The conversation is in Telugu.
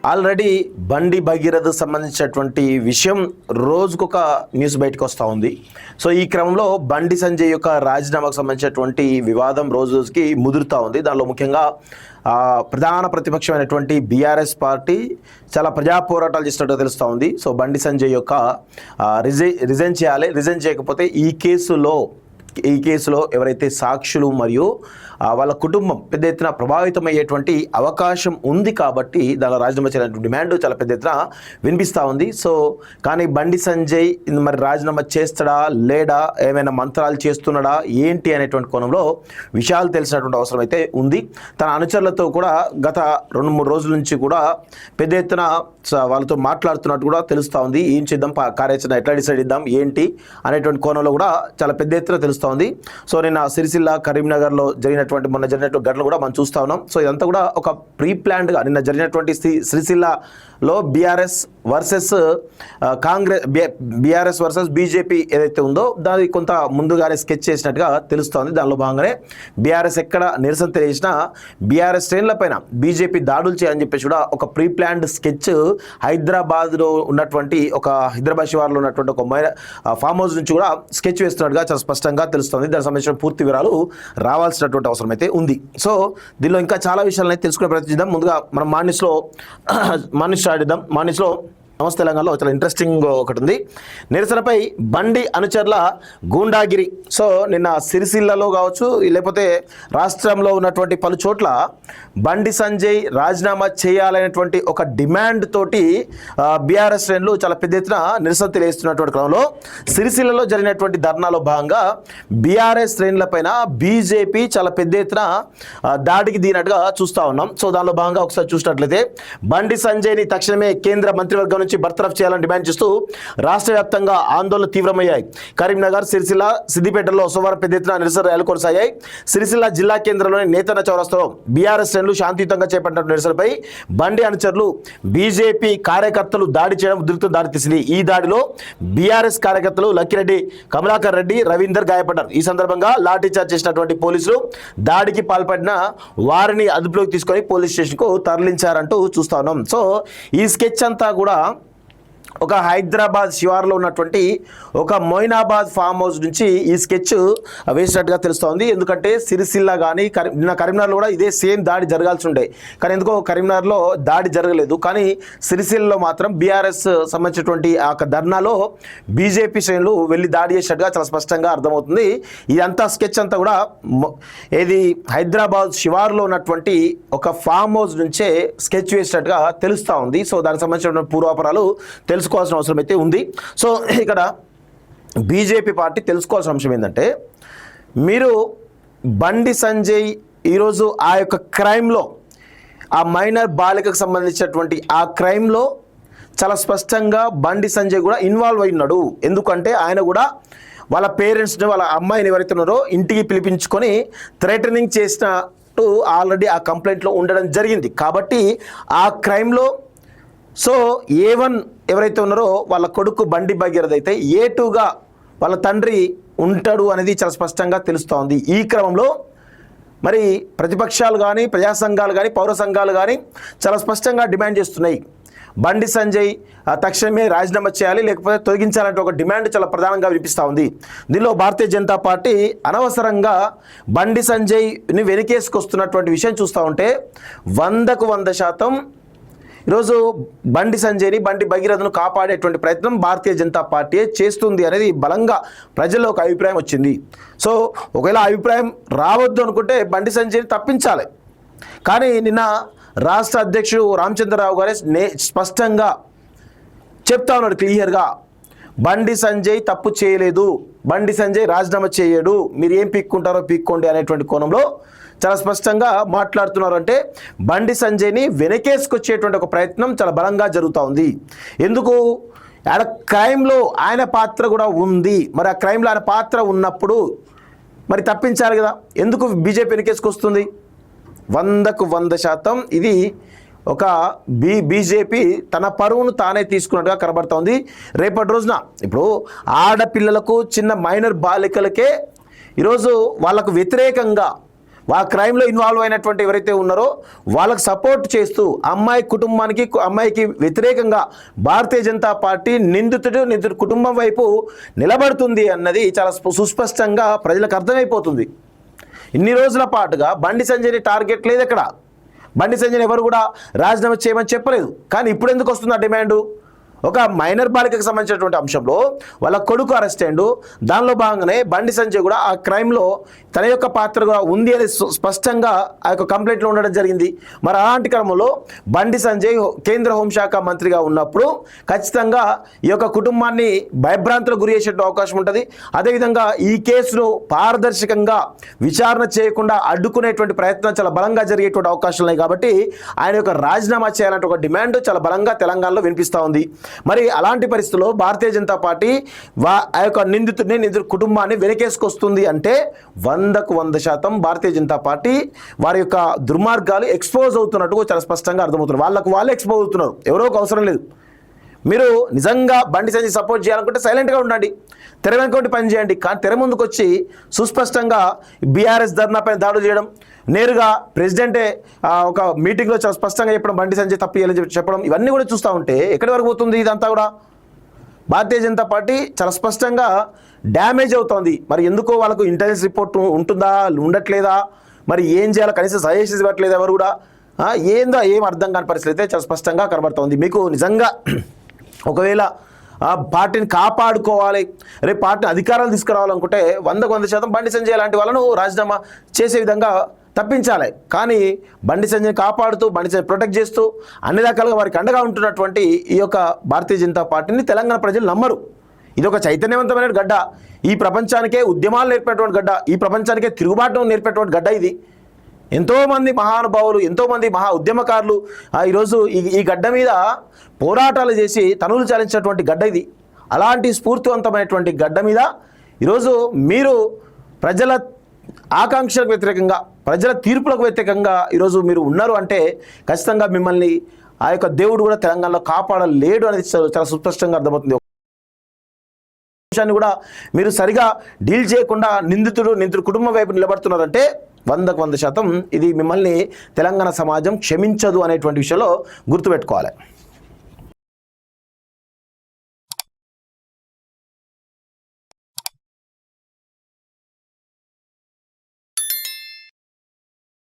ఆల్రెడీ బండి భగీరథ సంబంధించినటువంటి విషయం రోజుకొక న్యూస్ బయటకు వస్తూ ఉంది. సో ఈ క్రమంలో బండి సంజయ్ యొక్క రాజీనామాకు సంబంధించినటువంటి వివాదం రోజు రోజుకి ముదురుతూ ఉంది. దానిలో ముఖ్యంగా ప్రధాన ప్రతిపక్షమైనటువంటి బీఆర్ఎస్ పార్టీ చాలా ప్రజా పోరాటాలు చేసినట్టు తెలుస్తూ ఉంది. సో బండి సంజయ్ యొక్క రిజైన్ చేయాలి, రిజైన్ చేయకపోతే ఈ కేసులో ఎవరైతే సాక్షులు మరియు వాళ్ళ కుటుంబం పెద్ద ఎత్తున ప్రభావితమయ్యేటువంటి అవకాశం ఉంది. కాబట్టి దానిలో రాజీనామా చేయాలంటే డిమాండ్ చాలా పెద్ద ఎత్తున వినిపిస్తూ ఉంది. సో కానీ బండి సంజయ్ మరి రాజీనామా చేస్తాడా లేడా, ఏమైనా మంత్రాలు చేస్తున్నాడా ఏంటి అనేటువంటి కోణంలో విషయాలు తెలిసినటువంటి అవసరం అయితే ఉంది. తన అనుచరులతో కూడా గత 2-3 రోజుల నుంచి కూడా పెద్ద ఎత్తున వాళ్ళతో మాట్లాడుతున్నట్టు కూడా తెలుస్తూ ఉంది. ఏం చేద్దాం, కార్యాచరణ ఎట్లా డిసైడ్ చేద్దాం ఏంటి అనేటువంటి కోణంలో కూడా చాలా పెద్ద ఎత్తున తెలుస్తూ ఉంది. సో నిన్న సిరిసిల్ల కరీంనగర్లో మొన్న జరిగినటువంటి ఘటనలు కూడా మనం చూస్తూ ఉన్నాం. సో ఇదంతా కూడా ఒక ప్రీ ప్లాన్డ్గా నిన్న జరిగినటువంటి సిరిసిల్లలో బీఆర్ఎస్ వర్సెస్ బీజేపీ ఏదైతే ఉందో దాన్ని కొంత ముందుగానే స్కెచ్ చేసినట్టుగా తెలుస్తోంది. దానిలో భాగంగానే బీఆర్ఎస్ ఎక్కడ నిరసన తెలియజేసినా బీఆర్ఎస్ శ్రేణులపైన బీజేపీ దాడులు చేయాలని చెప్పేసి కూడా ఒక ప్రీ ప్లాన్డ్ స్కెచ్ హైదరాబాద్లో ఉన్నటువంటి హైదరాబాద్ శివార్లో ఉన్నటువంటి ఒక ఫామ్ హౌస్ నుంచి కూడా స్కెచ్ వేస్తున్నట్టుగా చాలా స్పష్టంగా తెలుస్తుంది. దానికి సంబంధించిన పూర్తి వివరాలు రావాల్సినటువంటి అవసరం అయితే ఉంది. సో దీనిలో ఇంకా చాలా విషయాలను తెలుసుకునే ప్రయత్నిద్దాం. ముందుగా మనం మార్నింగ్ ఆడిద్దాం. మార్నింగ్లో నమస్తే తెలంగాణలో చాలా ఇంట్రెస్టింగ్ ఒకటి ఉంది. నిరసనపై బండి అనుచరుల గూండాగిరి. సో నిన్న సిరిసిల్లలో కావచ్చు, లేకపోతే రాష్ట్రంలో ఉన్నటువంటి పలు చోట్ల బండి సంజయ్ రాజీనామా చేయాలనేటువంటి ఒక డిమాండ్ తోటి బీఆర్ఎస్ శ్రేణులు చాలా పెద్ద ఎత్తున నిరసన తెలియజేస్తున్నటువంటి క్రమంలో సిరిసిల్లలో జరిగినటువంటి ధర్నాలో భాగంగా బీఆర్ఎస్ శ్రేణులపైన బీజేపీ చాలా పెద్ద ఎత్తున దాడికి దిగినట్టుగా చూస్తూ ఉన్నాం. సో దానిలో భాగంగా ఒకసారి చూసినట్లయితే బండి సంజయ్ని తక్షణమే కేంద్ర మంత్రివర్గం నుంచి బర్తరఫ్ చేయాలని డిమాండ్ చేస్తూ రాష్ట్ర వ్యాప్తంగా ఆందోళనలు తీవ్రమయ్యాయి. కరీంనగర్, సిరిసిల్ల, సిద్దిపేటలో సోమవారం పెద్ద ఎత్తున నిరసన ర్యాలీలు కొనసాగాయి. సిరిసిల్ల జిల్లా కేంద్రంలోని నేతన్న చౌరస్తాలో బీఆర్ఎస్ శ్రేణులు శాంతియుతంగా చేపట్టిన నిరసనపై బండి అనుచరులు బీజేపీ కార్యకర్తలు దాడి చేయడం ఉద్రిక్తతకు దారితీసింది. ఈ దాడిలో బీఆర్ఎస్ కార్యకర్తలు లక్కిరెడ్డి, కమలాకర్ రెడ్డి, రవీందర్ గాయపడ్డారు. ఈ సందర్భంగా లాఠీచార్జ్ చేసినటువంటి పోలీసులు దాడికి పాల్పడిన వారిని అదుపులోకి తీసుకొని పోలీస్ స్టేషన్కు తరలించారంటూ చూస్తా ఉన్నాం. సో ఈ స్కెచ్ అంతా కూడా ఒక హైదరాబాద్ శివార్లో ఉన్నటువంటి ఒక మొయినాబాద్ ఫామ్ హౌస్ నుంచి ఈ స్కెచ్ వేసినట్టుగా తెలుస్తోంది. ఎందుకంటే సిరిసిల్ల కానీ నిన్న కరీంనగర్లో కూడా ఇదే సేమ్ దాడి జరగాల్సి ఉండే, కానీ ఎందుకో కరీంనగర్లో దాడి జరగలేదు. కానీ సిరిసిల్లలో మాత్రం బీఆర్ఎస్ సంబంధించినటువంటి ఆ ధర్నాలో బీజేపీ శ్రేణులు వెళ్ళి దాడి చేసినట్టుగా చాలా స్పష్టంగా అర్థమవుతుంది. ఇదంతా స్కెచ్ అంతా కూడా ఏది హైదరాబాద్ శివార్లో ఉన్నటువంటి ఒక ఫామ్ హౌస్ నుంచే స్కెచ్ వేసినట్టుగా తెలుస్తూ ఉంది. సో దానికి సంబంధించిన పూర్వాపరాలు తెలుసుకోవాల్సిన అవసరం అయితే ఉంది. సో ఇక్కడ బీజేపీ పార్టీ తెలుసుకోవాల్సిన అంశం ఏంటంటే, మీరు బండి సంజయ్ ఈరోజు ఆ యొక్క క్రైమ్లో, ఆ మైనర్ బాలికకు సంబంధించినటువంటి ఆ క్రైమ్లో చాలా స్పష్టంగా బండి సంజయ్ కూడా ఇన్వాల్వ్ అయి ఉన్నాడు. ఎందుకంటే ఆయన కూడా వాళ్ళ పేరెంట్స్ని, వాళ్ళ అమ్మాయిని ఎవరైతే ఉన్నారో ఇంటికి పిలిపించుకొని థ్రెటనింగ్ చేసినట్టు ఆల్రెడీ ఆ కంప్లైంట్లో ఉండడం జరిగింది. కాబట్టి ఆ క్రైమ్లో సో A1 ఎవరైతే ఉన్నారో వాళ్ళ కొడుకు బండి భగీరథ అయితే A2గా వాళ్ళ తండ్రి ఉంటాడు అనేది చాలా స్పష్టంగా తెలుస్తోంది. ఈ క్రమంలో మరి ప్రతిపక్షాలు కానీ, ప్రజా సంఘాలు కానీ, పౌర సంఘాలు కానీ చాలా స్పష్టంగా డిమాండ్ చేస్తున్నాయి. బండి సంజయ్ తక్షణమే రాజీనామా చేయాలి, లేకపోతే తొలగించాలంటే ఒక డిమాండ్ చాలా ప్రధానంగా వినిపిస్తూ ఉంది. దీనిలో భారతీయ జనతా పార్టీ అనవసరంగా బండి సంజయ్ని వెనకేసుకొస్తున్నటువంటి విషయం చూస్తూ ఉంటే 100కు 100% ఈరోజు బండి సంజయ్ని, బండి భగీరథను కాపాడేటువంటి ప్రయత్నం భారతీయ జనతా పార్టీ చేస్తుంది అనేది బలంగా ప్రజల్లో ఒక అభిప్రాయం వచ్చింది. సో ఒకవేళ అభిప్రాయం రావద్దు అనుకుంటే బండి సంజయ్ని తప్పించాలి. కానీ నిన్న రాష్ట్ర అధ్యక్షుడు రామచంద్రరావు గారే స్పష్టంగా చెప్తా ఉన్నాడు క్లియర్గా, బండి సంజయ్ తప్పు చేయలేదు, బండి సంజయ్ రాజీనామా చేయడు, మీరు ఏం పీక్కుంటారో పీక్కోండి అనేటువంటి కోణంలో చాలా స్పష్టంగా మాట్లాడుతున్నారు. అంటే బండి సంజయ్ని వెనకేసుకొచ్చేటువంటి ఒక ప్రయత్నం చాలా బలంగా జరుగుతూ ఉంది. ఎందుకు? ఆడ క్రైమ్లో ఆయన పాత్ర కూడా ఉంది. మరి ఆ క్రైమ్లో ఆయన పాత్ర ఉన్నప్పుడు మరి తప్పించాలి కదా. ఎందుకు బీజేపీ వెనకేసుకొస్తుంది? 100కు 100% ఇది ఒక బీజేపీ తన పరువును తానే తీసుకున్నట్టుగా కనబడుతోంది. రేపటి రోజున ఇప్పుడు ఆడపిల్లలకు, చిన్న మైనర్ బాలికలకే ఈరోజు వాళ్ళకు వ్యతిరేకంగా ఆ క్రైమ్లో ఇన్వాల్వ్ అయినటువంటి ఎవరైతే ఉన్నారో వాళ్ళకు సపోర్ట్ చేస్తూ అమ్మాయికి వ్యతిరేకంగా భారతీయ జనతా పార్టీ నిందితుడు కుటుంబం వైపు నిలబడుతుంది అన్నది చాలా సుస్పష్టంగా ప్రజలకు అర్థమైపోతుంది. ఇన్ని రోజుల పాటుగా బండి సంజయ్ని టార్గెట్ లేదు. ఎక్కడ బండి సంజయ్ని ఎవరు కూడా రాజీనామా చేయమని చెప్పలేదు. కానీ ఇప్పుడు ఎందుకు వస్తుంది ఆ డిమాండు? ఒక మైనర్ బాలికకు సంబంధించినటువంటి అంశంలో వాళ్ళ కొడుకు అరెస్ట్ అయ్యిండు. దానిలో భాగంగానే బండి సంజయ్ కూడా ఆ క్రైమ్లో తన యొక్క పాత్రగా ఉంది అని స్పష్టంగా ఆ యొక్క కంప్లైంట్లో ఉండడం జరిగింది. మరి అలాంటి క్రమంలో బండి సంజయ్ కేంద్ర హోంశాఖ మంత్రిగా ఉన్నప్పుడు ఖచ్చితంగా ఈ యొక్క కుటుంబాన్ని భయభ్రాంతులకు గురి చేసే అవకాశం ఉంటుంది. అదేవిధంగా ఈ కేసును పారదర్శకంగా విచారణ చేయకుండా అడ్డుకునేటువంటి ప్రయత్నం చాలా బలంగా జరిగేటువంటి అవకాశాలు ఉన్నాయి. కాబట్టి ఆయన యొక్క రాజీనామా చేయాలంటే ఒక డిమాండ్ చాలా బలంగా తెలంగాణలో వినిపిస్తూ ఉంది. మరి అలాంటి పరిస్థితుల్లో భారతీయ జనతా పార్టీ ఆ యొక్క నిందితుడి కుటుంబాన్ని వెనకేసుకొస్తుంది అంటే 100% భారతీయ జనతా పార్టీ వారి యొక్క దుర్మార్గాలు ఎక్స్పోజ్ అవుతున్నట్టు చాలా స్పష్టంగా అర్థమవుతున్నారు. వాళ్ళే ఎక్స్పోజ్ అవుతున్నారు, ఎవరో ఒక అవసరం లేదు. మీరు నిజంగా బండి సంజయ్ సపోర్ట్ చేయాలనుకుంటే సైలెంట్గా ఉండండి, తెర వెనుక పని చేయండి. కానీ తెర ముందుకు వచ్చి సుస్పష్టంగా బీఆర్ఎస్ ధర్నా పైన దాడులు చేయడం, నేరుగా ప్రెసిడెంటే ఒక మీటింగ్లో చాలా స్పష్టంగా చెప్పడం బండి సంజయ్ తప్పియాలని చెప్పడం, ఇవన్నీ కూడా చూస్తూ ఉంటే ఎక్కడి వరకు పోతుంది ఇదంతా కూడా? భారతీయ జనతా పార్టీ చాలా స్పష్టంగా డ్యామేజ్ అవుతోంది. మరి ఎందుకో వాళ్ళకు ఇంటెలిజెన్స్ రిపోర్ట్ ఉంటుందా ఉండట్లేదా, మరి ఏం చేయాలో కనీసం సజెషన్స్ ఇవ్వట్లేదు ఎవరు కూడా. ఏందో ఏం అర్థం కాని పరిస్థితి అయితే చాలా స్పష్టంగా కనబడుతోంది. మీకు నిజంగా ఒకవేళ పార్టీని కాపాడుకోవాలి, రేపు పార్టీని అధికారాలు తీసుకురావాలనుకుంటే 100% బండి సంజయ్ లాంటి వాళ్ళను రాజీనామా చేసే విధంగా తప్పించాలి. కానీ బండి సంజయ్ని కాపాడుతూ బండి సంజయ్ ప్రొటెక్ట్ చేస్తూ అన్ని రకాలుగా వారికి అండగా ఉంటున్నటువంటి ఈ యొక్క భారతీయ జనతా పార్టీని తెలంగాణ ప్రజలు నమ్మరు. ఇది ఒక చైతన్యవంతమైన గడ్డ, ఈ ప్రపంచానికే ఉద్యమాలు నేర్పేటువంటి గడ్డ, ఈ ప్రపంచానికే తిరుగుబాటు నేర్పేటువంటి గడ్డ ఇది. ఎంతోమంది మహానుభావులు, ఎంతోమంది మహా ఉద్యమకారులు ఈరోజు ఈ గడ్డ మీద పోరాటాలు చేసి తనువులు చాలించినటువంటి గడ్డ ఇది. అలాంటి స్ఫూర్తివంతమైనటువంటి గడ్డ మీద ఈరోజు మీరు ప్రజల ఆకాంక్షలకు వ్యతిరేకంగా, ప్రజల తీర్పులకు వ్యతిరేకంగా ఈరోజు మీరు ఉన్నారు అంటే ఖచ్చితంగా మిమ్మల్ని ఆ యొక్క దేవుడు కూడా తెలంగాణలో కాపాడలేడు అనేది చాలా సుస్పష్టంగా అర్థమవుతుంది. కూడా మీరు సరిగా డీల్ చేయకుండా నిందితుడు కుటుంబం వైపు నిలబడుతున్నారంటే 100% ఇది మిమ్మల్ని తెలంగాణ సమాజం క్షమించదు అనేటువంటి విషయంలో గుర్తుపెట్టుకోవాలి.